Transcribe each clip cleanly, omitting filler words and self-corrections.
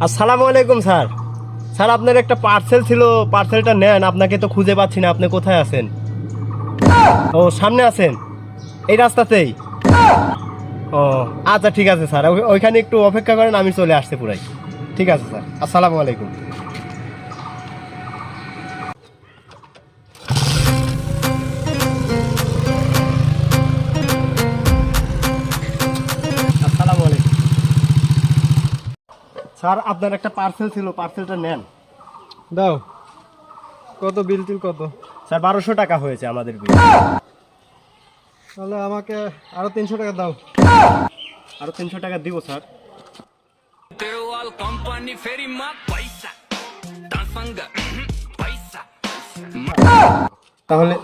আসসালামু আলাইকুম sir. Sir আপনার একটা পার্সেল ছিল, পার্সেলটা নেন। আপনাকে তো খুঁজে পাচ্ছি না, আপনি কোথায় আছেন? ও সামনে আছেন, এই রাস্তাতেই? ও আচ্ছা ঠিক আছে স্যার, ওইখানে একটু অপেক্ষা করেন, আমি চলে আসতে পুরাই। ঠিক আছে স্যার, আসসালামু আলাইকুম। আসসালামু আলাইকুম স্যার, আপনার একটা পার্সেল ছিল, পার্সেলটা নেন। দাও। কত বিল টিল কত? স্যার 1200 টাকা হয়েছে আমাদের বিল। তাহলে আমাকে আরো 300 টাকা দাও। আরো 300 টাকা দিব স্যার। তাহলে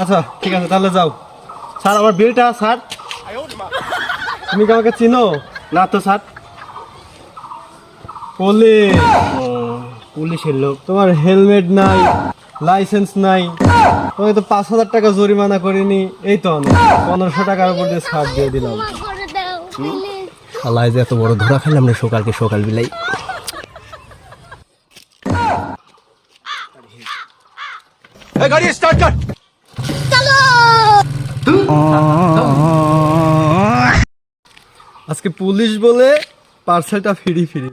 আচ্ছা ঠিক আছে, তাহলে যাও। স্যার আমার বিলটা স্যার। তুমি কি আমাকে চিনো? না তো স্যার। পুলিশ। ও পুলিশের লোক। তোমার হেলমেট নাই, লাইসেন্স নাই, তোমাকে তো 5000 টাকা জরিমানা করিনি, এই তো অনেক। 1500 টাকার উপর দিয়ে ছাড় দিয়ে দিলাম। শালা, যে এত বড় ধরা খেলাম রে সকালকে সকাল বিলাই। গাড়ি স্টার্ট কর। আজকে পুলিশ বলে পার্সেলটা ফিরি ফিরি।